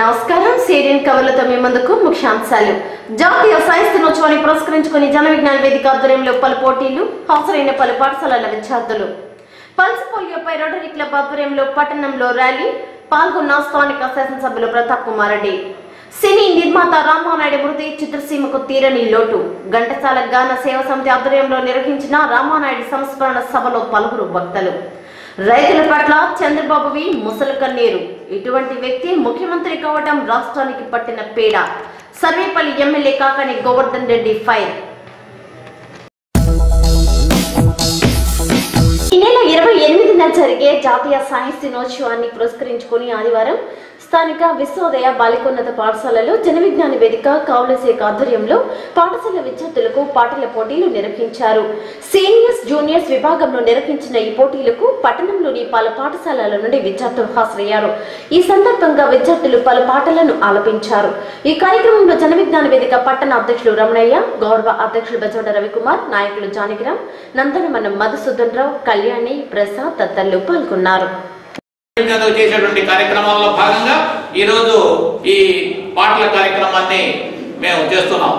నమస్కారం. సీరియల్ కవర్లతో మీ ముందుకు ముఖ్యాంశాలు. జాతీయ సైన్స్ దినోత్సవాన్ని పురస్కరించుకుని జన విజ్ఞాన వేదిక ఆధ్వర్యంలో పలు పోటీలు, హాజరైన పలు పాఠశాలల విద్యార్థులు. పల్స్ పోలియోపై రోటరీ క్లబ్ ఆధ్వర్యంలో పట్టణంలో ర్యాలీ, పాల్గొన్న స్థానిక శాసనసభ్యులు ప్రతాప్ కుమార్ రెడ్డి. సినీ నిర్మాత రామానాయుడు మృతి చిత్రసీమకు తీరని లోటు. ఘంటసాల గాన సేవా సమితి ఆధ్వర్యంలో నిర్వహించిన రామానాయుడు సంస్మరణ సభలో పలువురు వక్తలు. రైతుల పట్ల చంద్రబాబువి ముసలి కన్నీరు. ఇటువంటి వ్యక్తి ముఖ్యమంత్రి కావడం రాష్ట్రానికి పట్టిన పీడ. Sarvepalli MLA Kakani Govardhan Reddy fire. ఈ నెల 28న జరిగే జాతీయ సైన్స్ దినోత్సవాన్ని పురస్కరించుకుని ఆదివారం స్థానిక విశ్వోదయ బాలికోన్నత పాఠశాలలో జన విజ్ఞాన వేదిక కావుల శాఖ ఆధ్వర్యంలో పాఠశాల విద్యార్థులకు పాటల పోటీలు నిర్వహించారు. సీనియర్స్, జూనియర్స్ విభాగంలో నిర్వహించిన ఈ పోటీలకు పట్టణంలోని పలు పాఠశాలల నుండి విద్యార్థులు హాజరయ్యారు. ఈ సందర్భంగా విద్యార్థులు పలు పాటలను ఆలపించారు. ఈ కార్యక్రమంలో జన విజ్ఞాన వేదిక పట్టణ అధ్యక్షులు రమణయ్య, గౌరవ అధ్యక్షులు బెజోడ రవికుమార్, నాయకులు జానకిరామ్, నందనమనం మధుసూదన్ రావు, కళ్యాణి, ప్రసాద్ తదితరులు పాల్గొన్నారు. చేసేటువంటి కార్యక్రమాల్లో భాగంగా ఈ రోజు ఈ పాటల కార్యక్రమాన్ని మేము చేస్తున్నాం.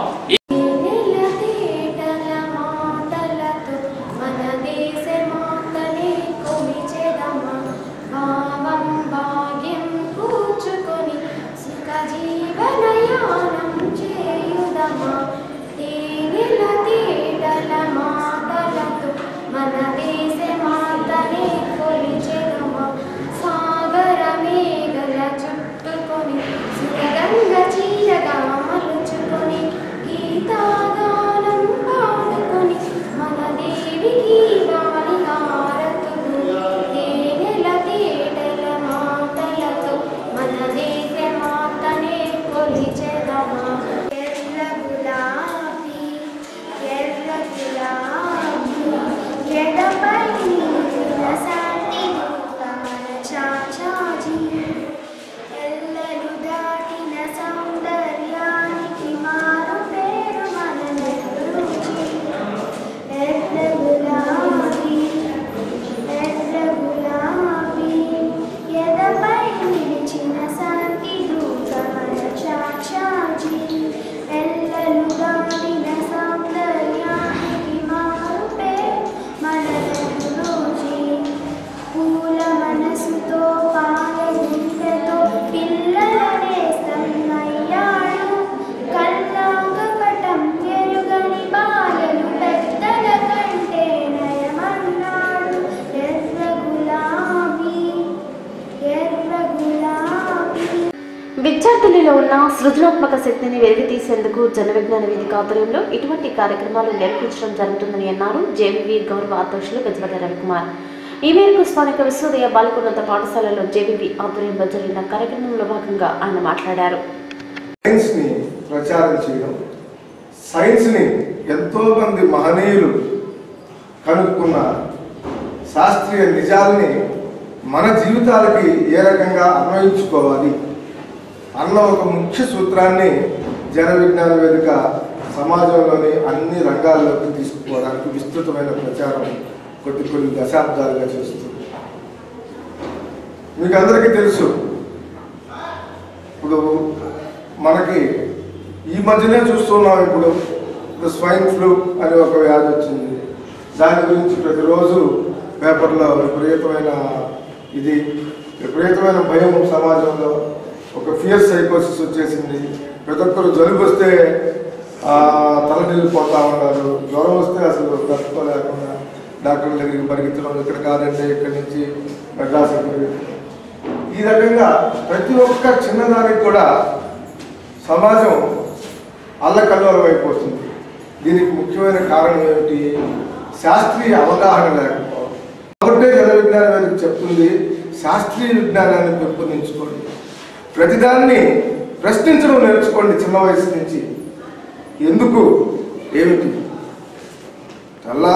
విద్యార్థులలో ఉన్న సృజనాత్మక శక్తిని వెలికితీసేందుకు జన విజ్ఞాన వేదిక ఆధ్వర్యంలో ఇటువంటి కార్యక్రమాలు నిర్వహించడం జరుగుతుందని అన్నారు జేవీవి గౌరవ అధ్యక్షులు బెజోడ రవికుమార్. ఈ మేరకు స్థానిక విశ్వోదయ బాలికోన్నత పాఠశాలలో జేవీవి ఆధ్వర్యంలో జరిగిన కార్యక్రమంలో భాగంగా ఆయన మాట్లాడారు. సైన్స్ ని ప్రచారం చేయడం, సైన్స్ ని ఎంతో మంది మహనీయులు కనుక్కున్న శాస్త్రీయ నిజాలని మన జీవితాలకి ఏ రకంగా అన్వయించుకోవాలి అన్న ఒక ముఖ్య సూత్రాన్ని జన విజ్ఞాన వేదిక సమాజంలోని అన్ని రంగాల్లోకి తీసుకుపోవడానికి విస్తృతమైన ప్రచారం కొన్ని దశాబ్దాలుగా చేస్తుంది. మీకు అందరికీ తెలుసు, ఇప్పుడు మనకి ఈ మధ్యనే చూస్తున్నాం, ఇప్పుడు స్వైన్ ఫ్లూ అనే ఒక వ్యాధి వచ్చింది. దాని గురించి ప్రతిరోజు పేపర్లో విపరీతమైన భయం సమాజంలో, ఒక ఫియర్ సైకోసిస్ వచ్చేసింది. ప్రతి ఒక్కరు జలుబు వస్తే తలనిల్లిపోతూ ఉన్నారు, జ్వరం వస్తే అసలు తట్టుకోలేకుండా డాక్టర్ల దగ్గరికి పరిగెత్తడం, ఇక్కడ కాదంటే ఇక్కడి నుంచి మెడ్రాస్. ఈ రకంగా ప్రతి ఒక్క చిన్నదానికి కూడా సమాజం అల్లకల్లోలం అయిపోతుంది. దీనికి ముఖ్యమైన కారణం ఏమిటి? శాస్త్రీయ అవగాహన లేకపోవడం. కాబట్టి జన విజ్ఞాన వేదిక చెప్తుంది, శాస్త్రీయ విజ్ఞానాన్ని పెంపొందించుకోండి, ప్రతిదాన్ని ప్రశ్నించడం నేర్చుకోండి చిన్న వయసు నుంచి. ఎందుకు, ఏమిటి, నల్ల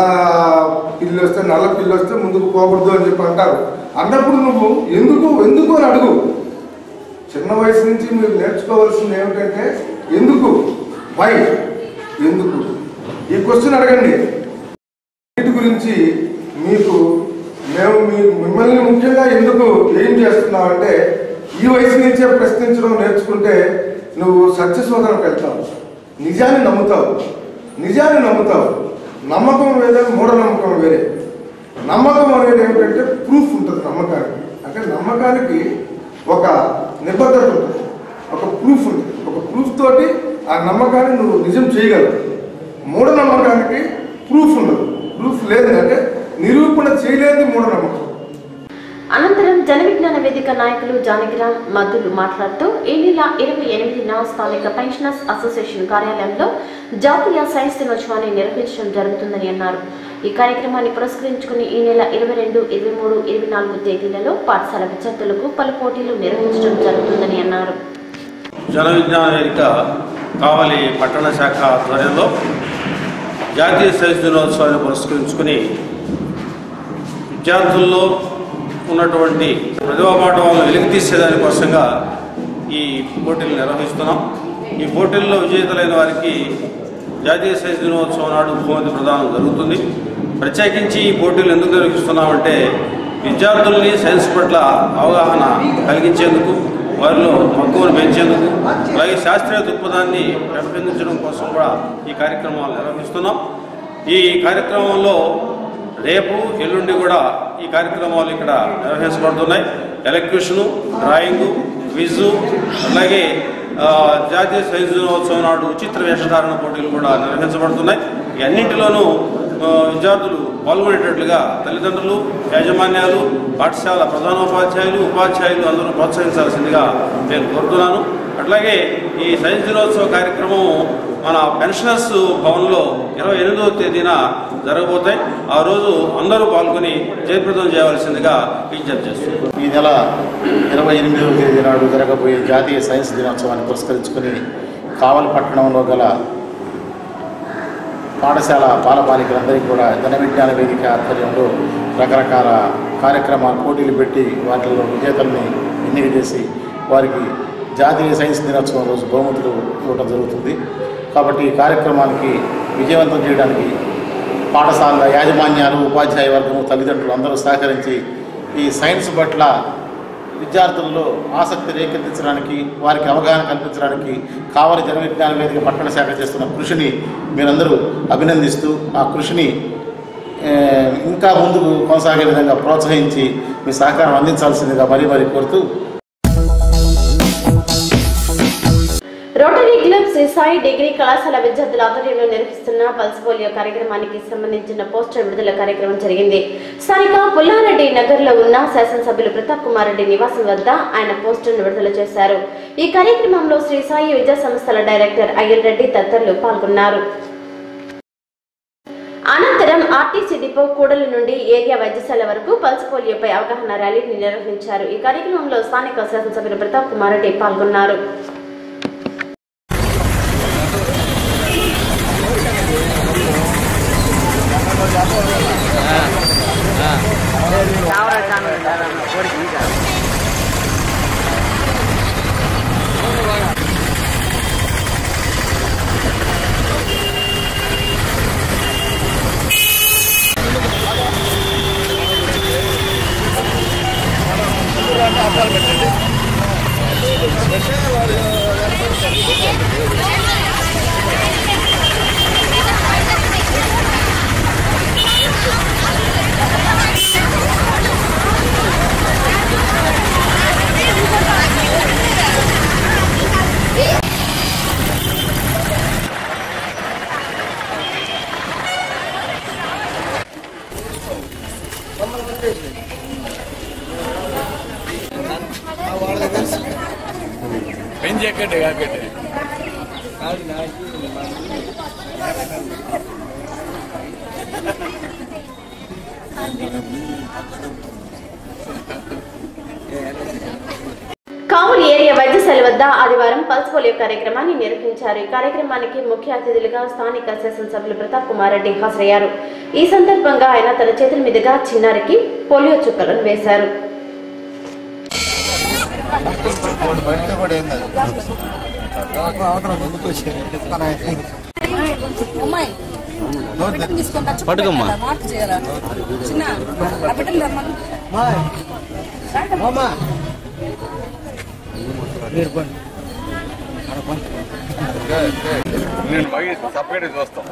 పిల్లి వస్తే ముందుకు పోకూడదు అని చెప్పి అంటారు. అన్నప్పుడు నువ్వు ఎందుకు అని అడుగు. చిన్న వయసు నుంచి మీరు నేర్చుకోవాల్సింది ఏమిటంటే ఎందుకు, వై, ఎందుకు, ఈ క్వశ్చన్ అడగండి. వీటి గురించి మీకు మేము మిమ్మల్ని ముఖ్యంగా ఎందుకు ఏం చేస్తున్నామంటే, ఈ ఈ వయసు నుంచే ప్రశ్నించడం నేర్చుకుంటే నువ్వు సత్యశోధనకు వెళ్తావు, నిజాన్ని నమ్ముతావు. నమ్మకం వేరే, మూఢనమ్మకం వేరే. నమ్మకం అనేది ఏమిటంటే ప్రూఫ్ ఉంటుంది నమ్మకానికి. అంటే నమ్మకానికి ఒక నిబద్ధత ఉంటుంది, ఒక ప్రూఫ్ ఉంటుంది. ఒక ప్రూఫ్ తోటి ఆ నమ్మకాన్ని నువ్వు నిజం చేయగలవు. మూఢనమ్మకానికి ప్రూఫ్ ఉండదు. ప్రూఫ్ లేదంటే నిరూపణ చేయలేని మూఢనమ్మకం. అనంతరం జన విజ్ఞాన వేదిక నాయకులు జానకిరామ్ మధులు మాట్లాడుతూ ఈ నెల 28న స్థానిక పెన్షనర్స్ అసోసియేషన్ కార్యాలయంలో జాతీయ సైన్స్ దినోత్సవాన్ని నిర్వహించడం జరుగుతుందని అన్నారు. ఈ కార్యక్రమాన్ని పురస్కరించుకుని ఈ నెల 22, 23, 24 తేదీలలో పాఠశాల విద్యార్థులకు పలు పోటీలు నిర్వహించడం జరుగుతుందని అన్నారు. జన విజ్ఞాన వేదిక కావలి పట్టణ శాఖ ఆధ్వర్యంలో జాతీయ సైన్స్ దినోత్సవాన్ని పురస్కరించుకుని విద్యార్థుల్లో ఉన్నటువంటి ప్రతిభాపాఠవాలను వెలికితీసేదానికోసంగా ఈ పోటీలు నిర్వహిస్తున్నాం. ఈ పోటీల్లో విజేతలైన వారికి జాతీయ సైన్స్ దినోత్సవం నాడు బహుమతి ప్రదానం జరుగుతుంది. ప్రత్యేకించి ఈ పోటీలు ఎందుకు నిర్వహిస్తున్నామంటే విద్యార్థుల్ని సైన్స్ పట్ల అవగాహన కలిగించేందుకు, వారిలో మక్కువను పెంచేందుకు, అలాగే శాస్త్రీయ దృక్పథాన్ని పెంపొందించడం కోసం కూడా ఈ కార్యక్రమాలు నిర్వహిస్తున్నాం. ఈ కార్యక్రమంలో రేపు ఎల్లుండి కూడా ఈ కార్యక్రమాలు ఇక్కడ నిర్వహించబడుతున్నాయి. ఎలక్యూషను, డ్రాయింగు, క్విజు, అలాగే జాతీయ సైన్స్ దినోత్సవం నాడు చిత్ర వేషధారణ పోటీలు కూడా నిర్వహించబడుతున్నాయి. ఈ అన్నింటిలోనూ విద్యార్థులు పాల్గొనేటట్లుగా తల్లిదండ్రులు, యాజమాన్యాలు, పాఠశాల ప్రధానోపాధ్యాయులు, ఉపాధ్యాయులు అందరూ ప్రోత్సహించాల్సిందిగా నేను కోరుతున్నాను. అట్లాగే ఈ సైన్స్ దినోత్సవ కార్యక్రమం మన పెన్షనర్స్ భవన్లో 28వ తేదీన జరగబోతాయి. ఆ రోజు అందరూ పాల్గొని జయప్రదం చేయవలసిందిగా విజ్ఞప్తి చేస్తున్నారు. ఈ నెల 28వ తేదీ నాడు జరగబోయే జాతీయ సైన్స్ దినోత్సవాన్ని పురస్కరించుకుని కావలి పట్టణంలో గల పాఠశాల బాలబాలికలందరికీ కూడా జన విజ్ఞాన వేదిక ఆధ్వర్యంలో రకరకాల కార్యక్రమాలు, పోటీలు పెట్టి వాటిలో విజేతల్ని ఎన్నిక చేసి వారికి జాతీయ సైన్స్ దినోత్సవం రోజు బహుమతులు ఇవ్వడం జరుగుతుంది. కాబట్టి ఈ కార్యక్రమానికి విజయవంతం చేయడానికి పాఠశాలల యాజమాన్యాలు, ఉపాధ్యాయ వర్గము, తల్లిదండ్రులు అందరూ సహకరించి ఈ సైన్స్ పట్ల విద్యార్థుల్లో ఆసక్తి రేకెత్తించడానికి, వారికి అవగాహన కల్పించడానికి కావలి జన విజ్ఞాన వేదిక పట్టణ శాఖ చేస్తున్న కృషిని మీరందరూ అభినందిస్తూ ఆ కృషిని ఇంకా ముందుకు కొనసాగే విధంగా ప్రోత్సహించి మీ సహకారం అందించాల్సిందిగా మరీ కోరుతూ rotary club Shri Sai degree కళాశాల విద్యార్థుల ఆధ్వర్యంలో నిర్వహిస్తున్న పల్స్ పోలియో కార్యక్రమానికి సంబంధించిన పోస్టర్ విడుదల కార్యక్రమం జరిగింది. స్థానిక పుల్లారెడ్డి నగర్ లో ఉన్న శాసనసభ్యులు ప్రతాప్ కుమార్ రెడ్డి నివాసం వద్ద ఆయన పోస్టర్ను విడుదల చేశారు. ఈ కార్యక్రమంలో శ్రీ సాయి విద్యా సంస్థల డైరెక్టర్ అయ్యల్ రెడ్డి తదితరులు పాల్గొన్నారు. అనంతరం ఆర్టీసీ డిపో కూడలి నుండి ఏరియా వైద్యశాల వరకు పల్స్ పోలియోపై అవగాహన ర్యాలీని నిర్వహించారు. ఈ కార్యక్రమంలో స్థానిక శాసనసభ్యులు ప్రతాప్ కుమార్ రెడ్డి పాల్గొన్నారు. కావలి ఏరియా వైద్యశాల వద్ద ఆదివారం పల్స్ పోలియో కార్యక్రమాన్ని నిర్వహించారు. ఈ కార్యక్రమానికి ముఖ్య అతిథులుగా స్థానిక శాసనసభ్యులు ప్రతాప్ కుమార్ రెడ్డి హాజరయ్యారు. ఈ సందర్భంగా ఆయన తన చేతుల మీదుగా చిన్నారికి పోలియో చుక్కలను వేశారు. నేను బాగా సపరేట్ చూస్తాం.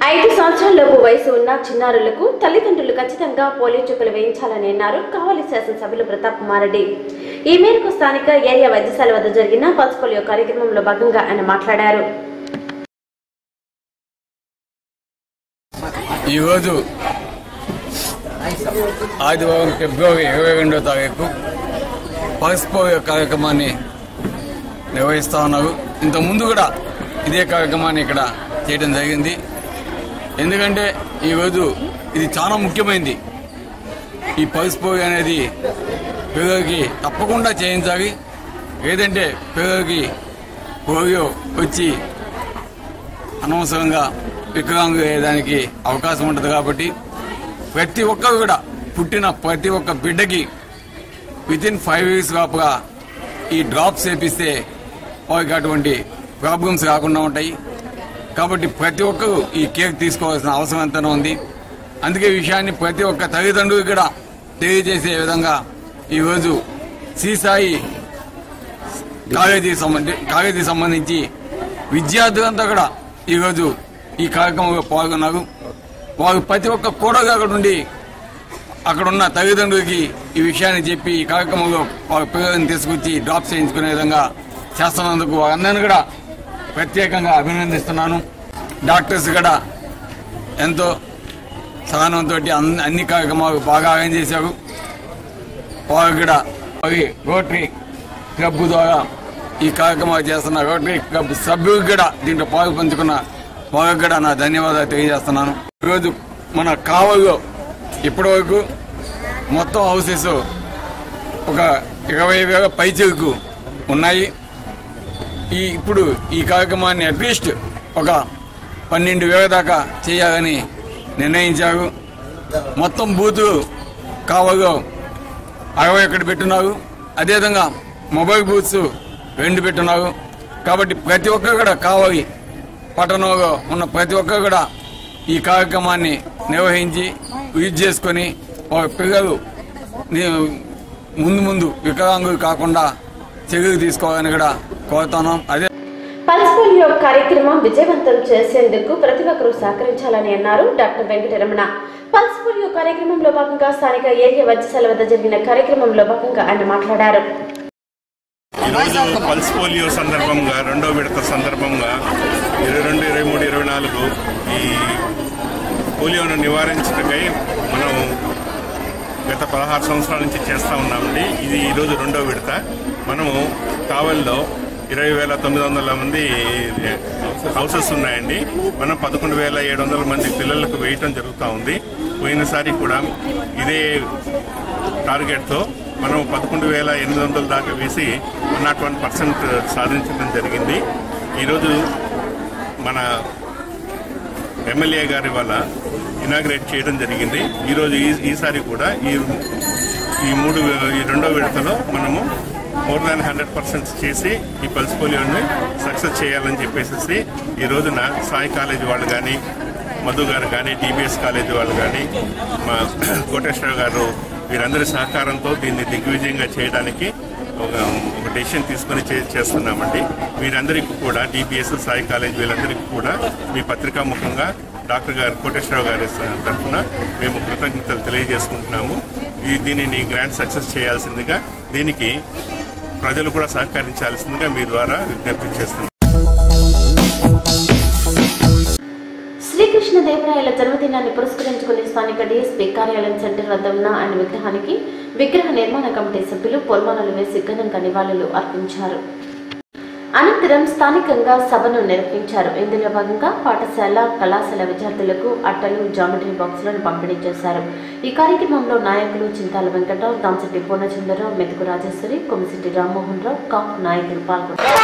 ఐదు సంవత్సరాలలోపు వయసు ఉన్న చిన్నారులకు తల్లిదండ్రులు ఖచ్చితంగా పోలియో చుక్కలు వేయించాలని అన్నారు కావలి శాసనసభ్యులు ప్రతాప్ కుమార్ రెడ్డి. ఈ మేరకు స్థానిక ఏరియా వైద్యశాల వద్ద జరిగిన పల్స్ పోలియో కార్యక్రమంలో భాగంగా ఆయన మాట్లాడారు. ఈరోజు ఆదివారం ఫిబ్రవరి 22వ తారీఖు పల్స్ పోలియో కార్యక్రమాన్ని నిర్వహిస్తూ ఉన్నారు. ఇంతకుముందు కూడా ఇదే కార్యక్రమాన్ని ఇక్కడ చేయడం జరిగింది. ఎందుకంటే ఈరోజు ఇది చాలా ముఖ్యమైనది. ఈ పల్స్ పోలియో అనేది పిల్లలకి తప్పకుండా చేయించాలి. లేదంటే పిల్లలకి పోలియో వచ్చి అనవసరంగా వికలాంగులు వేయడానికి అవకాశం ఉంటుంది. కాబట్టి ప్రతి ఒక్కరు కూడా పుట్టిన ప్రతి ఒక్క బిడ్డకి వితిన్ 5 years లోపల ఈ డ్రాప్స్ వేపిస్తే వారికి అటువంటి ప్రాబ్లమ్స్ రాకుండా ఉంటాయి. కాబట్టి ప్రతి ఒక్కరు ఈ కేర్ తీసుకోవాల్సిన అవసరం ఎంతనో ఉంది. అందుకే ఈ విషయాన్ని ప్రతి ఒక్క తల్లిదండ్రులు కూడా తెలియజేసే విధంగా ఈరోజు శ్రీసాయి కాలేజీకి సంబంధించి విద్యార్థులంతా కూడా ఈరోజు ఈ కార్యక్రమంలో పాల్గొన్నారు. వారు ప్రతి ఒక్క కూడగా అక్కడ ఉండి అక్కడున్న తల్లిదండ్రులకి ఈ విషయాన్ని చెప్పి ఈ కార్యక్రమంలో వారి పిల్లలను తీసుకొచ్చి డ్రాప్ చేయించుకునే విధంగా చేస్తున్నందుకు వారందరినీ కూడా ప్రత్యేకంగా అభినందిస్తున్నాను. డాక్టర్స్ కూడా ఎంతో సహనంతో అన్ని కార్యక్రమాలు బాగా అరేంజ్ చేశారు. వారు కూడా రోటరీ క్లబ్ ద్వారా ఈ కార్యక్రమాలు చేస్తున్న రోటరీ క్లబ్ సభ్యులకు కూడా దీంట్లో పాలు పంచుకున్న వారికి కూడా నా ధన్యవాదాలు తెలియజేస్తున్నాను. ఈరోజు మన కావల్లో ఇప్పటి వరకు మొత్తం హౌసెస్ ఒక 20,000 పైచలకు ఉన్నాయి. ఇప్పుడు ఈ కార్యక్రమాన్ని అట్లీస్ట్ ఒక 12,000 దాకా చేయాలని నిర్ణయించారు. మొత్తం బూతులు కావల్లో 61 పెట్టున్నారు. అదేవిధంగా మొబైల్ బూత్స్ 2 పెట్టున్నారు. కాబట్టి ప్రతి ఒక్కరు కూడా కావాలి పట్టణంలో ఉన్న ప్రతి ఒక్కరు కూడా ఈ కార్యక్రమాన్ని నిర్వహించి యూజ్ చేసుకుని పిల్లలు ముందు వికలాంగులు కాకుండా చర్యలు తీసుకోవాలని కూడా కోరుతున్నాం. అదే పల్స్ పోలియో కార్యక్రమం విజయవంతం చేసేందుకు ప్రతి ఒక్కరూ సహకరించాలని అన్నారు డాక్టర్ వెంకటరమణ. పల్స్ పోలియో కార్యక్రమంలో భాగంగా స్థానిక ఏరియా వైద్యశాల వద్ద జరిగిన కార్యక్రమంలో భాగంగా ఆయన మాట్లాడారు. ఈరోజు పల్స్ పోలియో సందర్భంగా 2వ విడత సందర్భంగా 22, 23, 24 ఈ పోలియోను నివారించటకై మనం గత 16 సంవత్సరాల నుంచి చేస్తూ ఉన్నామండి. ఇది ఈరోజు 2వ విడత. మనము కావల్లో 20,900 మంది హౌసెస్ ఉన్నాయండి. మనం 11,700 మంది పిల్లలకు వేయటం జరుగుతూ ఉంది. పోయినసారి కూడా ఇదే టార్గెట్తో మనం 11,800 దాకా వేసి 101% సాధించడం జరిగింది. ఈరోజు మన ఎమ్మెల్యే గారి వల్ల ఇనాగ్రేట్ చేయడం జరిగింది. ఈరోజు ఈసారి కూడా ఈ 2వ విడతలో మనము more than 100% చేసి ఈ పల్స్ పోలియోని సక్సెస్ చేయాలని చెప్పేసి ఈ రోజున సాయి కాలేజీ వాళ్ళు కానీ, మధు గారు కానీ, డిబిఎస్ కాలేజీ వాళ్ళు కానీ, మా కోటేశ్వర గారు వీరందరి సహకారంతో దీన్ని దిగ్విజయంగా చేయడానికి ఒక డెసిషన్ తీసుకుని చేస్తున్నామండి. వీరందరికీ కూడా డిబిఎస్, సాయి కాలేజ్ వీళ్ళందరికీ కూడా మీ పత్రికా ముఖంగా డాక్టర్ గారు కోటేశ్వరరావు గారి తరఫున మేము కృతజ్ఞతలు తెలియజేసుకుంటున్నాము. దీనిని గ్రాండ్ సక్సెస్ చేయాల్సిందిగా, దీనికి ప్రజలు కూడా సహకరించాల్సిందిగా మీ ద్వారా విజ్ఞప్తి చేస్తున్నాం. శ్రీకృష్ణదేవరాయల జన్మదినాన్ని పురస్కరించుకుని స్థానిక డిఎస్పీ కార్యాలయం సెంటర్ వద్ద ఉన్న ఆయన విగ్రహానికి విగ్రహ నిర్మాణ కమిటీ సభ్యులు పూలమాలలు వేసి ఘనంగా నివాళులు అర్పించారు. అనంతరం స్థానికంగా సభను నిర్వహించారు. ఇందులో భాగంగా పాఠశాల, కళాశాల విద్యార్థులకు అట్టలు, జామెట్రీ బాక్సులను పంపిణీ చేశారు. ఈ కార్యక్రమంలో నాయకులు చింతాల వెంకటరావు, దాంశెట్టి పూర్ణచంద్రరావు, మెతుకు రాజేశ్వరి, కొమిశెట్టి రామ్మోహన్ రావు, కాపు నాయకులు పాల్గొన్నారు.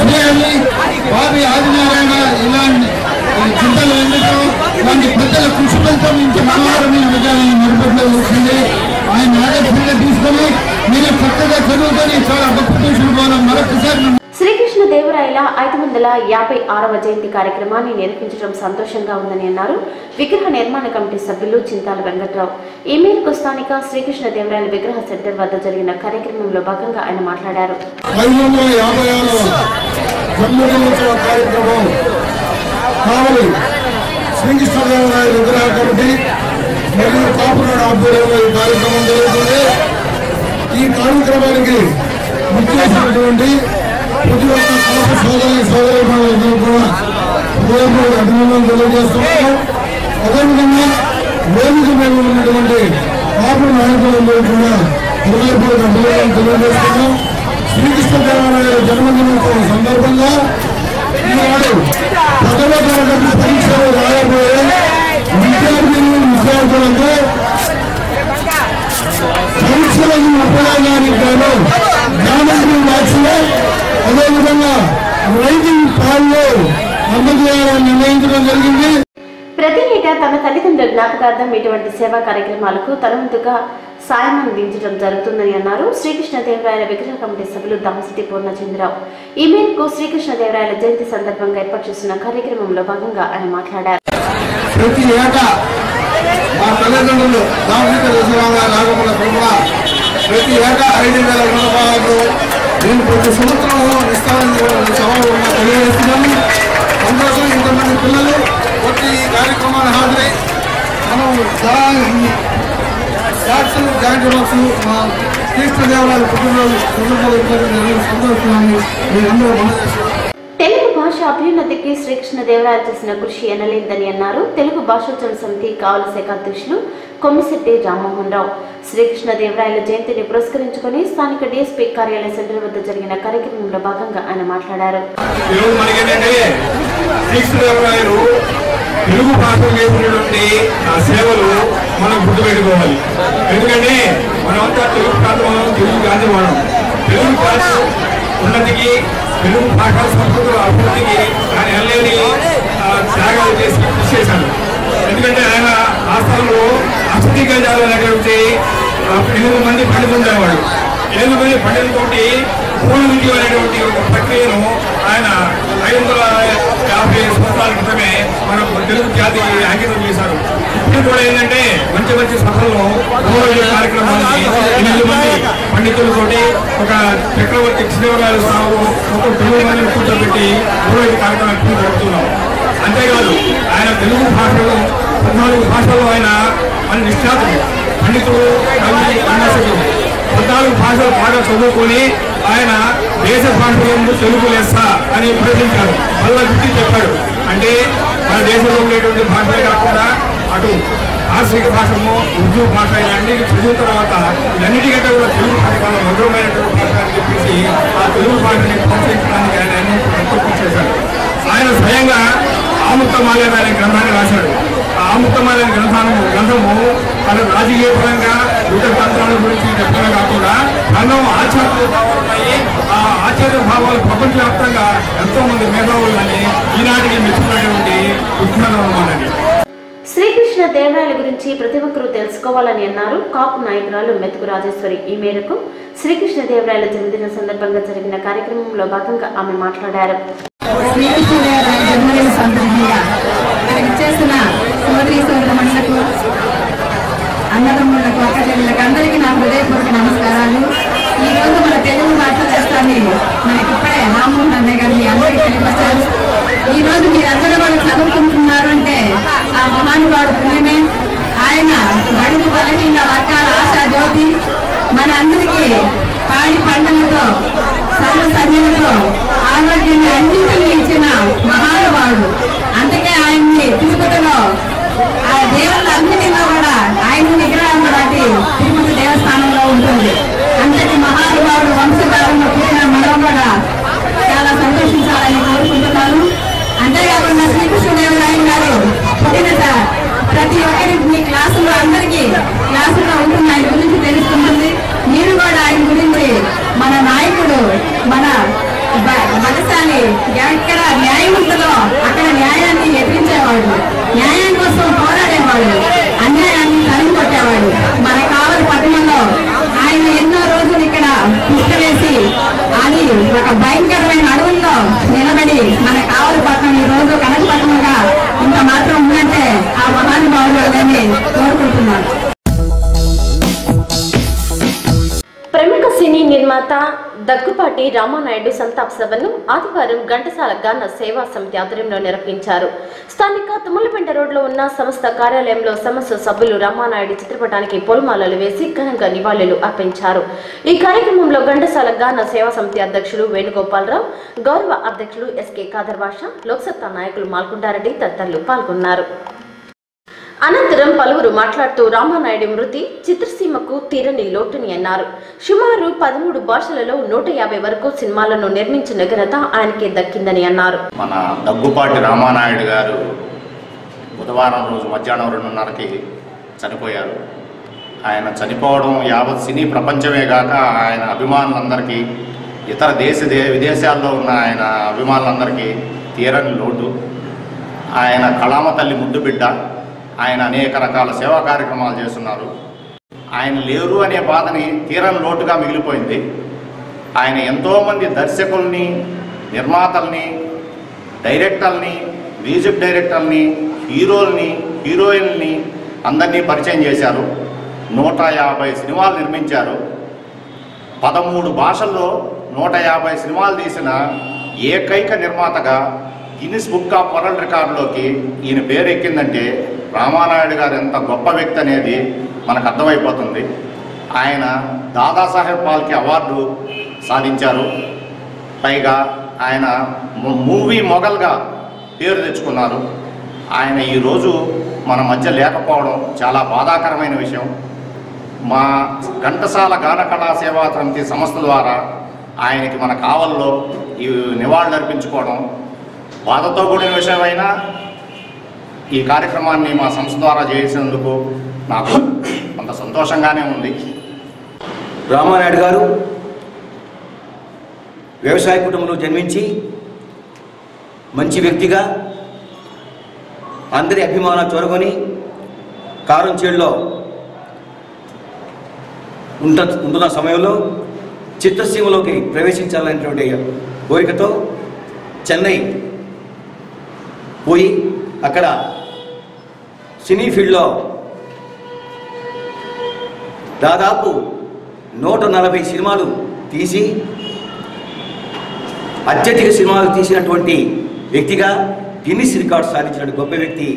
చేయాలి. బాబీ ఆదినారాయణ ఇలాంటి చింతలు ఎందుకు ఇలాంటి పెద్దల కృషి ఫలితం ఇంత మనోహరమైన విజయాన్ని నిలబెట్టడం వచ్చింది. ఆయన ఆదర్శంగా తీసుకొని మీరు చక్కగా చదువుకొని చాలా గొప్ప ట్యూషన్ పోవడం మరొకసారి. శ్రీకృష్ణ దేవరాయల 556వ జయంతి కార్యక్రమాన్ని నిర్వహించడం సంతోషంగా ఉందని అన్నారు విగ్రహ నిర్మాణ కమిటీ సభ్యులు చింతాల వెంకట్రావు. ఈ మేరకు స్థానిక శ్రీకృష్ణ దేవరాయల విగ్రహ సెంటర్ వద్ద జరిగిన కార్యక్రమంలో భాగంగా ఆయన మాట్లాడారు. 556వ జన్మదినోత్సవ కార్యక్రమం కావలి శ్రీకృష్ణ దేవరాయల విగ్రహ కమిటీ మరియు కాపునాడు ఆధ్వర్యంలో ఈ కార్యక్రమం జరుగుతుంది. ఈ కార్యక్రమానికి ముఖ్యమైనటువంటి ప్రతి ఒక్క కళాపు సోదరులందరూ కూడా హృదయపూర్వక అభినందనలు తెలియజేస్తున్నాము. అదేవిధంగా వేదిక మీద ఉన్నటువంటి కాపు నాయకులందరూ కూడా హృదయపూర్వక అభినందనలు తెలియజేస్తున్నాం. శ్రీకృష్ణ దేవరాయల జన్మదినోత్సవం సందర్భంగా ఈనాడు 10వ తరగతి పరీక్షలు రాయబోయే విద్యార్థులకు పరీక్షలను ఉపయోగానికి గాను జ్ఞానాన్ని మార్చిలో అదేవిధంగా రైటింగ్ పాల్లో అందజేయాలని నిర్ణయించడం జరిగింది. ప్రతి ఏటా తన తల్లిదండ్రుల జ్ఞాపకార్థం ఇటువంటి సేవా కార్యక్రమాలకు తన వంతుగా సాయం అందించడం జరుగుతుందని అన్నారు శ్రీకృష్ణ దేవరాయల విగ్రహ కమిటీ సభ్యులు దామసిటి పూర్ణచంద్రరావు. ఈ మేరకు శ్రీకృష్ణ దేవరాయల జయంతి సందర్భంగా ఏర్పాటు చేసిన కార్యక్రమంలో భాగంగా ఆయన మాట్లాడారు. ప్రతి ఏటా మా తల్లిదండ్రులు ప్రతి ఏటా 5,000 రూపాయలు నేను ప్రతి సంవత్సరం ఇస్తానని సభలో తెలియజేస్తున్నాను. సంతోషం. ఇంతమంది పిల్లలు వచ్చి ఈ కార్యక్రమాన్ని హాజరై మనం జాయింట్ మా శ్రీకృష్ణ దేవరాయల పుట్టినరోజు సంతోషాన్ని మీరందరూ మనసు. తెలుగు భాష అభ్యున్నతికి శ్రీకృష్ణ దేవరాయలు చేసిన కృషి ఎనలేదని అన్నారు తెలుగు భాషోత్సవ సమితి కావలి శాఖ అధ్యక్షులు కొమ్మిశెట్టి రామ్మోహన్ రావు. శ్రీకృష్ణ దేవరాయల జయంతిని పురస్కరించుకుని స్థానిక డిఎస్పీ కార్యాలయ సెంటర్ వద్ద జరిగిన కార్యక్రమంలో భాగంగా ఆయన మాట్లాడారు. తెలుగు భాష చేసినటువంటి ఆ సేవలు మనం గుర్తుపెట్టుకోవాలి. ఎందుకంటే మనమంతా తెలుగు ప్రాంతం, తెలుగు గాంధీవాడం. తెలుగు భాష ఉన్నతికి, తెలుగు భాషా సంస్కృతుల అభివృద్ధికి ఆయన ఎనలేని త్యాగాలు చేసి కృషి చేశాడు. ఎందుకంటే ఆయన ఆస్థానంలో అక్షతి గజాలు అనేటువంటి 8 మంది పండితులు ఉండేవాడు. 8 మంది పండితులతోటి పూర్ణ విద్య అనేటువంటి ఒక ప్రక్రియను ఆయన 550 సంవత్సరాల క్రితమే మన తెలుగు జాతికి అంకితం చేశారు. ఇప్పుడు కూడా ఏంటంటే మంచి మంచి సభల్లో కార్యక్రమాన్ని 8 మంది పండితులతోటి ఒక చక్రవర్తి కృష్ణదేవరాయల స్థానంలో ఒక 9 మందిని కూర్చోబెట్టి కార్యక్రమాన్ని జరుపుతున్నాం. అంతేకాదు ఆయన తెలుగు భాషలో 14 భాషల్లో ఆయన మన నిష్ణాతులు, పండితులు, కవి, అన్వేషకులు. 14 భాషలు బాగా చదువుకొని ఆయన దేశ భాషలందు తెలుగు లెస్స అని ప్రకటించారు. మళ్ళా గుర్తి చెప్పాడు. అంటే మన దేశంలో ఉండేటువంటి భాషలే కాకుండా అటు ఆశ్రిక భాషము, ఉర్దూ భాష ఇవన్నీ చదివిన తర్వాత ఇవన్నిటికంటే కూడా తెలుగు భాష చాలా మధురమైనటువంటి భాష అని చెప్పేసి ఆ తెలుగు భాషని ప్రోత్సహించడానికి ఆయన ఎంతో కృషి చేశాడు. ఆయన స్వయంగా ఆముక్తమాల్యం అనే గ్రంథాన్ని రాశాడు. ఆ ఆముక్తమాల్యం గ్రంథము తన రాజకీయ పరంగా యుద్ధ తంత్రాల గురించి చెప్పడమే కాకుండా గ్రంథం ఆచార్య భావాలు ఉన్నాయి. ఆ ఆచార్య భావాలు ప్రపంచవ్యాప్తంగా ఎంతో మంది మేధావులని ఈనాటికి మెచ్చుకున్నటువంటి ఉద్యానవనం అనేది. శ్రీకృష్ణ దేవరాయల గురించి ప్రతి ఒక్కరూ తెలుసుకోవాలని అన్నారు కాపు నాయకురాలు మెతుకు రాజేశ్వరి. ఈ మేరకు శ్రీకృష్ణ దేవరాయల జన్మదిన సందర్భంగా జరిగిన కార్యక్రమంలో భాగంగా ఆమె మాట్లాడారు. శ్రీకృష్ణ దేవరాయల జన్మదిన సందర్భంగా మనకి చేసిన సోదరి సోదరులకు, అన్నదమ్ములకు, అక్కచెల్లెలకు అందరికీ నా హృదయపూర్వక నమస్కారాలు. ఈ రోజు మన తెలుగు భాషాన్ని మనకి ఇప్పుడే రామ్మోహన్ అన్నయ్య గారు మీ అందరికీ తెలియపరిచారు. ఈ రోజు మీరందరూ వాళ్ళు చదువుకుంటున్నారు అంటే ఆ మహానుభావుడు పుణ్యమే. ఆయన బడుగు బలహీన వర్గాల ఆశా జ్యోతి, మన అందరికీ పాడి పంటలతో, సర్వ సన్నిధితో, ఆరోగ్యాన్ని అన్నింటినీ ఇచ్చిన మహానుభావుడు. అందుకే ఆయన్ని తిరుపతిలో ఆ దేవుళ్ళన్నిటిలో కూడా ఆయన విగ్రహం బట్టి తిరుపతి దేవస్థానంలో ఉంటుంది. అంతటి మహానుభావుడు వంశధారంలో పుట్టిన మనం కూడా చాలా సంతోషించాలని కోరుకుంటున్నాను. అంతేకాకుండా శ్రీకృష్ణదేవరాయలు గారు పుట్టిన ప్రతి ఒక్కరి మీ క్లాసులో అందరికీ క్లాసులో ఉంటుంది ఆయన గురించి తెలుస్తుంటుంది. మీరు కూడా ఆయన గురించి మన నాయకుడు, మన బలశాలి, ఎక్కడ న్యాయం ఉంటుందో అక్కడ న్యాయాన్ని ఎదిరించేవాడు, న్యాయం కోసం పోరాడేవాడు, అన్యాయాన్ని తరిమి కొట్టేవాడు. మన కావలి పట్టణంలో ఆయన ఎన్నో రోజులు ఇక్కడ పుష్కరేసి అది ఒక భయంకరమైన అడవుల్లో నిలబడి మన కావలి పట్టణం ఈ రోజు కనకపట్నంగా ఇంత మాత్రం ఉందంటే ఆ మహానుభావులు అని కోరుకుంటున్నాను. ప్రముఖ సినీ నిర్మాత దగ్గుపాటి రామానాయుడు సంతాప సభను ఆదివారం ఘంటసాల గాన సేవా సమితి ఆధ్వర్యంలో నిర్వహించారు. స్థానిక తుమ్మలపెంట రోడ్లో ఉన్న సంస్థ కార్యాలయంలో సంస్థ సభ్యులు రామానాయుడు చిత్రపటానికి పూలమాలలు వేసి ఘనంగా నివాళులు అర్పించారు. ఈ కార్యక్రమంలో ఘంటసాల గాన సేవా సమితి అధ్యక్షుడు వేణుగోపాలరావు, గౌరవ అధ్యక్షుడు ఎస్కే ఖాదర్ బాషా, లోక్సత్తా నాయకులు మాల్కొండారెడ్డి తదితరులు పాల్గొన్నారు. అనంతరం పలువురు మాట్లాడుతూ రామానాయుడు మృతి చిత్రసీమకు తీరని లోటుని అన్నారు. సుమారు 13 భాషలలో 150 వరకు సినిమాలను నిర్మించిన ఘనత ఆయనకే దక్కిందని అన్నారు. మన దగ్గుపాటి రామానాయుడు గారు బుధవారం రోజు మధ్యాహ్నం 2:30కి చనిపోయారు. ఆయన చనిపోవడం యావత్ సినీ ప్రపంచమే కాక ఆయన అభిమానులందరికీ, ఇతర విదేశాల్లో ఉన్న ఆయన అభిమానులందరికీ తీరని లోటు. ఆయన కళామ తల్లి ముద్దు బిడ్డ. ఆయన అనేక రకాల సేవా కార్యక్రమాలు చేస్తున్నారు. ఆయన లేరు అనే బాధని తీరని లోటుగా మిగిలిపోయింది. ఆయన ఎంతోమంది దర్శకుల్ని, నిర్మాతల్ని, డైరెక్టర్ని, మ్యూజిక్ డైరెక్టర్ని, హీరోల్ని, హీరోయిన్ని అందరినీ పరిచయం చేశారు. 150 సినిమాలు నిర్మించారు. 13 భాషల్లో 150 సినిమాలు తీసిన ఏకైక నిర్మాతగా గిన్నిస్ బుక్ ఆఫ్ వరల్డ్ రికార్డులోకి ఈయన పేరు ఎక్కిందంటే రామానాయుడు గారు ఎంత గొప్ప వ్యక్తి అనేది మనకు అర్థమైపోతుంది. ఆయన దాదాసాహెబ్ ఫాల్కే అవార్డు సాధించారు. పైగా ఆయన మూవీ మొగల్గా పేరు తెచ్చుకున్నారు. ఆయన ఈరోజు మన మధ్య లేకపోవడం చాలా బాధాకరమైన విషయం. మా ఘంటసాల గాన కళా సేవా సమితి సంస్థ ద్వారా ఆయనకి మన కావల్లో ఈ నివాళులు అర్పించుకోవడం బాధతో కూడిన విషయమైనా ఈ కార్యక్రమాన్ని మా సంస్థ ద్వారా చేసినందుకు నాకు కొంత సంతోషంగానే ఉంది. రామానాయుడు గారు వ్యవసాయ కుటుంబంలో జన్మించి మంచి వ్యక్తిగా అందరి అభిమానాలు చూరగొని కారంచేడులో ఉంటున్న సమయంలో చిత్రసీమలోకి ప్రవేశించాలనేటువంటి కోరికతో చెన్నై పోయి అక్కడ సినీ ఫీల్డ్లో దాదాపు 140 సినిమాలు తీసి అత్యధిక సినిమాలు తీసినటువంటి వ్యక్తిగా గిన్నిస్ రికార్డు సాధించిన గొప్ప వ్యక్తి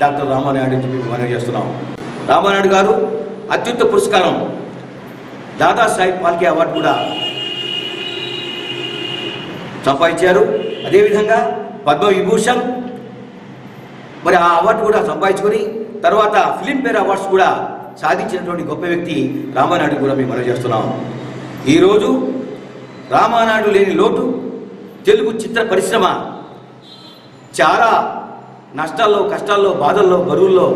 డాక్టర్ రామానాయుడు అని చెప్పి మనం చేస్తున్నాం. రామానాయుడు గారు అత్యుత్తమ పురస్కారం దాదాసాహెబ్ ఫాల్కే అవార్డు కూడా సంపాదించారు. అదేవిధంగా పద్మవిభూషణ్ మరి ఆ అవార్డు కూడా సంపాదించుకొని తర్వాత ఫిలింఫేర్ అవార్డ్స్ కూడా సాధించినటువంటి గొప్ప వ్యక్తి రామానాయుడు కూడా మేము మనం చేస్తున్నాం. ఈరోజు రామానాయుడు లేని లోటు తెలుగు చిత్ర పరిశ్రమ చాలా నష్టాల్లో, కష్టాల్లో, బాధల్లో, బరువుల్లో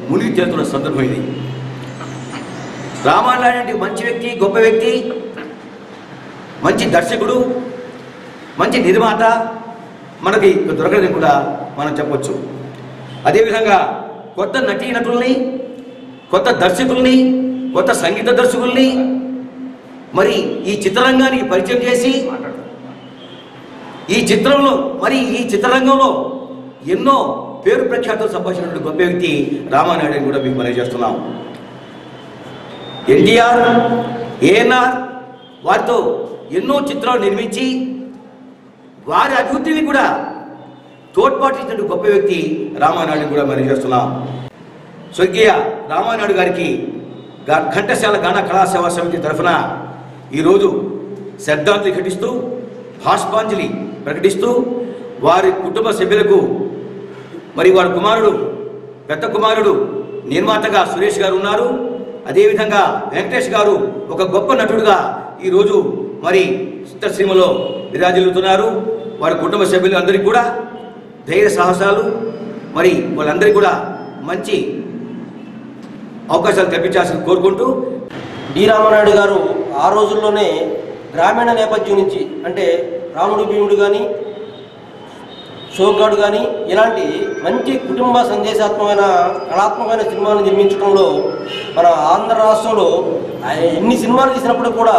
మునిగి తేలుతున్న సందర్భం ఇది. రామానాయుడు మంచి వ్యక్తి, గొప్ప వ్యక్తి, మంచి దర్శకుడు, మంచి నిర్మాత మనకి దొరకదని కూడా మనం చెప్పొచ్చు. అదేవిధంగా కొత్త నటీనటుల్ని, కొత్త దర్శకుల్ని, కొత్త సంగీత దర్శకుల్ని మరి ఈ చిత్రరంగానికి పరిచయం చేసి ఈ చిత్రరంగంలో ఎన్నో పేరు ప్రఖ్యాతులు సంపాదించినటువంటి గొప్ప వ్యక్తి రామానాయుడు కూడా మీకు మనం చేస్తున్నాం. ఎన్టీఆర్, ఏఎన్ఆర్ వారితో ఎన్నో చిత్రాలు నిర్మించి వారి అభివృద్ధిని కూడా తోడ్పాటు ఇచ్చిన గొప్ప వ్యక్తి రామానాయుడు కూడా మనం చేస్తున్నాం. స్వర్గీయ రామానాయుడు గారికి ఘంటసాల గాన కళా సేవా సమితి తరఫున ఈరోజు శ్రద్ధాంజలి ఘటిస్తూ, భాష్పాంజలి ప్రకటిస్తూ వారి కుటుంబ సభ్యులకు మరి వారి కుమారుడు, పెద్ద కుమారుడు నిర్మాతగా సురేష్ గారు ఉన్నారు. అదేవిధంగా వెంకటేష్ గారు ఒక గొప్ప నటుడుగా ఈరోజు మరి చిత్రసీమలో విరాజిల్లుతున్నారు. వారి కుటుంబ సభ్యులు అందరికీ కూడా ధైర్య సాహసాలు, మరి వాళ్ళందరికీ కూడా మంచి అవకాశాలు కల్పించాల్సింది కోరుకుంటూ, డి రామానాయుడు గారు ఆ రోజుల్లోనే గ్రామీణ నేపథ్యం నుంచి, అంటే రాముడు భీముడు కానీ, షోగాడు కానీ ఇలాంటి మంచి కుటుంబ సందేశాత్మకమైన కళాత్మకమైన సినిమాలు నిర్మించడంలో మన ఆంధ్ర రాష్ట్రంలో ఎన్ని సినిమాలు తీసినప్పుడు కూడా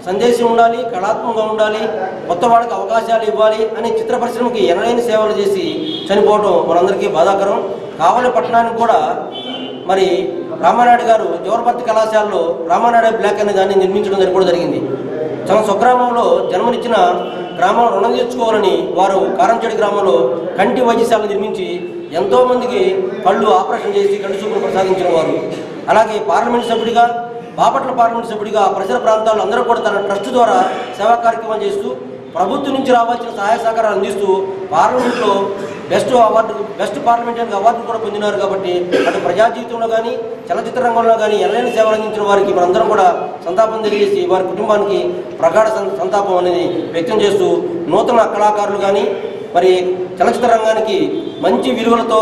సందేశం ఉండాలి, కళాత్మకంగా ఉండాలి, కొత్త వాళ్ళకి అవకాశాలు ఇవ్వాలి అని చిత్ర పరిశ్రమకి ఎనలేని సేవలు చేసి చనిపోవడం మనందరికీ బాధాకరం. కావలి పట్టణానికి కూడా మరి రామానాయుడు గారు జవహర్భర్తి కళాశాలలో రామానాయుడు బ్లాక్ అనే దాన్ని నిర్మించడం కూడా జరిగింది. చాలా స్వగ్రామంలో జన్మనిచ్చిన గ్రామంలో రుణం తీర్చుకోవాలని వారు కారంచేడి గ్రామంలో కంటి వైద్యశాల నిర్మించి ఎంతోమందికి కళ్ళు ఆపరేషన్ చేసి కంటి చూపులు ప్రసాదించిన వారు. అలాగే పార్లమెంట్ సభ్యుడిగా, బాపట్ల పార్లమెంట్ సభ్యుడిగా పరిసర ప్రాంతాల్లో అందరూ కూడా తన ట్రస్ట్ ద్వారా సేవా కార్యక్రమాలు చేస్తూ ప్రభుత్వం నుంచి రావాల్సిన సహాయ సహకారాలు అందిస్తూ పార్లమెంట్లో బెస్ట్ పార్లమెంటరీ అవార్డు కూడా పొందినారు. కాబట్టి అటు ప్రజా జీవితంలో కానీ చలచిత్ర రంగంలో కానీ ఎనలేని సేవలు అందించిన వారికి మనందరం కూడా సంతాపం తెలియజేసి వారి కుటుంబానికి ప్రగాఢ సంతాపం అనేది వ్యక్తం చేస్తూ నూతన కళాకారులు కానీ మరి చలచిత్ర రంగానికి మంచి విలువలతో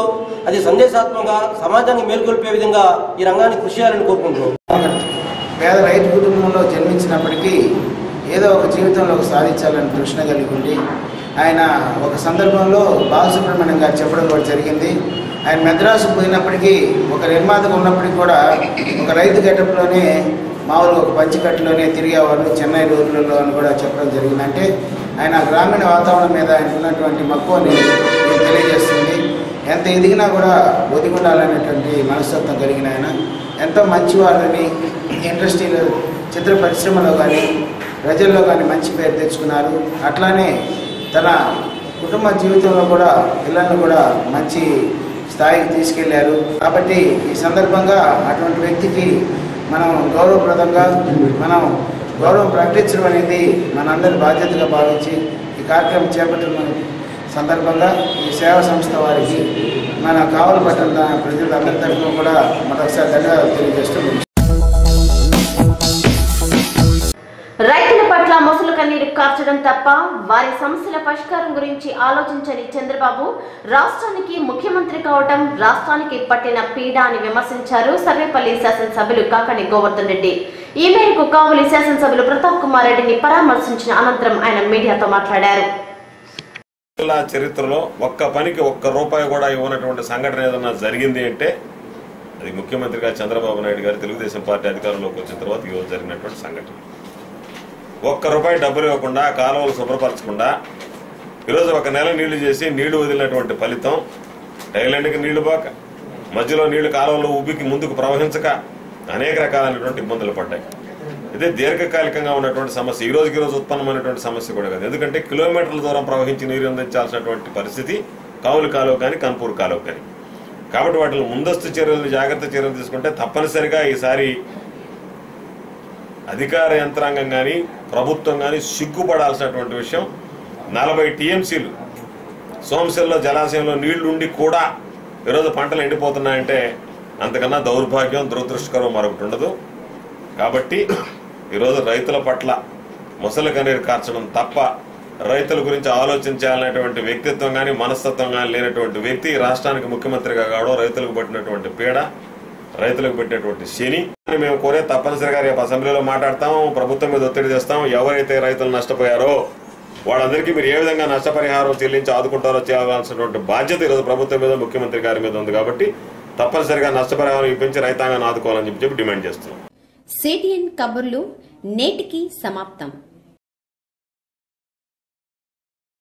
అది సందేశాత్మకంగా సమాజాన్ని మేల్కొల్పే విధంగా ఈ రంగాన్ని కృషి చేయాలని కోరుకుంటున్నాం. పేద రైతు కుటుంబంలో జన్మించినప్పటికీ ఏదో ఒక జీవితంలో సాధించాలని తృష్ణ కలిగి ఉండి ఆయన ఒక సందర్భంలో బాలసుబ్రహ్మణ్యం గారు చెప్పడం కూడా జరిగింది. ఆయన మెద్రాసు పోయినప్పటికీ ఒక నిర్మాతగా ఉన్నప్పటికీ కూడా ఒక రైతు గెటప్లోనే మామూలుగా ఒక పంచికట్టులోనే తిరిగేవారు చెన్నై రోజులలో అని కూడా చెప్పడం జరిగింది. అంటే ఆయన గ్రామీణ వాతావరణం మీద ఆయన ఉన్నటువంటి మక్కువని తెలియజేస్తుంది. ఎంత ఎదిగినా కూడా ఒదిగుండాలనేటువంటి మనస్తత్వం కలిగిన ఆయన ఎంతో మంచివాళ్ళని ఇండస్ట్రీలో చిత్ర పరిశ్రమలో కానీ ప్రజల్లో కానీ మంచి పేరు తెచ్చుకున్నారు. అట్లానే తన కుటుంబ జీవితంలో కూడా పిల్లలను కూడా మంచి స్థాయికి తీసుకెళ్లారు. కాబట్టి ఈ సందర్భంగా అటువంటి వ్యక్తికి మనం గౌరవప్రదంగా మనం గౌరవం ప్రకటించడం అనేది మనందరి బాధ్యతగా భావించి ఈ కార్యక్రమం చేపట్టిన సందర్భంగా ఈ సేవా సంస్థ వారికి మన కావలి పట్టణ ప్రజలందరి తరఫున కూడా మరొకసారి ధన్యవాదాలు తెలియజేస్తున్నాం. రైతుల పట్ల మొసలు కన్నీరు కార్చడం తప్ప వారి సమస్యల పరిష్కారం గురించి ఆలోచించని చంద్రబాబు రాష్ట్రానికి ముఖ్యమంత్రి కావడం రాష్ట్రానికి పట్టిన పీడ అని విమర్శించారు సర్వేపల్లి శాసనసభ్యులు కాకాని గోవర్ధన్ రెడ్డి. ఈ మేరకు కావలి శాసనసభ్యులు ప్రతాప్ కుమార్ రెడ్డిని పరామర్శించిన అనంతరం ఆయన మీడియాతో మాట్లాడారు. చరిత్రలో ఒక్క పనికి ఒక్క రూపాయి కూడా ఇవ్వనటువంటి సంఘటన ఏదన్నా జరిగింది అంటే అది ముఖ్యమంత్రిగా చంద్రబాబు నాయుడు గారు తెలుగుదేశం పార్టీ అధికారంలోకి వచ్చిన తర్వాత ఈరోజు జరిగినటువంటి సంఘటన. ఒక్క రూపాయి డబ్బులు ఇవ్వకుండా కాలువలు శుభ్రపరచకుండా ఈరోజు ఒక నెల నీళ్లు చేసి నీళ్లు వదిలినటువంటి ఫలితం టైలాండ్కి నీళ్లు పోక మధ్యలో నీళ్లు కాలువలో ఉబ్బికి ముందుకు ప్రవహించక అనేక రకాలైనటువంటి ఇబ్బందులు పడ్డాయి. ఇదే దీర్ఘకాలికంగా ఉన్నటువంటి సమస్య, ఈ రోజుకి రోజు ఉత్పన్నమైనటువంటి సమస్య కూడా కాదు. ఎందుకంటే కిలోమీటర్ల దూరం ప్రవహించి నీరు అందించాల్సినటువంటి పరిస్థితి కావులు కాలువ కానీ కన్పూర్ కాలువ కానీ. కాబట్టి వాటిని ముందస్తు చర్యలు జాగ్రత్త చర్యలు తీసుకుంటే తప్పనిసరిగా ఈసారి అధికార యంత్రాంగం కానీ ప్రభుత్వం కానీ సిగ్గుపడాల్సినటువంటి విషయం. 40 టీఎంసీలు సోమశిలలో జలాశయంలో నీళ్లుండి కూడా ఈరోజు పంటలు ఎండిపోతున్నాయంటే అంతకన్నా దౌర్భాగ్యం దురదృష్టకరం మరొకటి ఉండదు. కాబట్టి ఈరోజు రైతుల పట్ల మొసలి కన్నీరు కార్చడం తప్ప రైతుల గురించి ఆలోచించాలనేటువంటి వ్యక్తిత్వం కానీ మనస్తత్వం కానీ లేనటువంటి వ్యక్తి రాష్ట్రానికి ముఖ్యమంత్రిగా కావడం రైతులకు పట్టినటువంటి పీడ, రైతులకు పెట్టేటువంటి శని. మేము కోరే తప్పనిసరిగా రేపు అసెంబ్లీలో మాట్లాడతాం, ప్రభుత్వం మీద ఒత్తిడి చేస్తాం. ఎవరైతే రైతులు నష్టపోయారో వాళ్ళందరికీ మీరు ఏ విధంగా నష్టపరిహారం చెల్లించి ఆదుకుంటారో చేయాల్సినటువంటి బాధ్యత ఈరోజు ప్రభుత్వం మీద ముఖ్యమంత్రి గారి మీద ఉంది. కాబట్టి తప్పనిసరిగా నష్టపరిహారం ఇప్పించి రైతాంగాన్ని ఆదుకోవాలని చెప్పి డిమాండ్ చేస్తున్నాం. సిటిఎన్ కబుర్లు నేటికి సమాప్తం.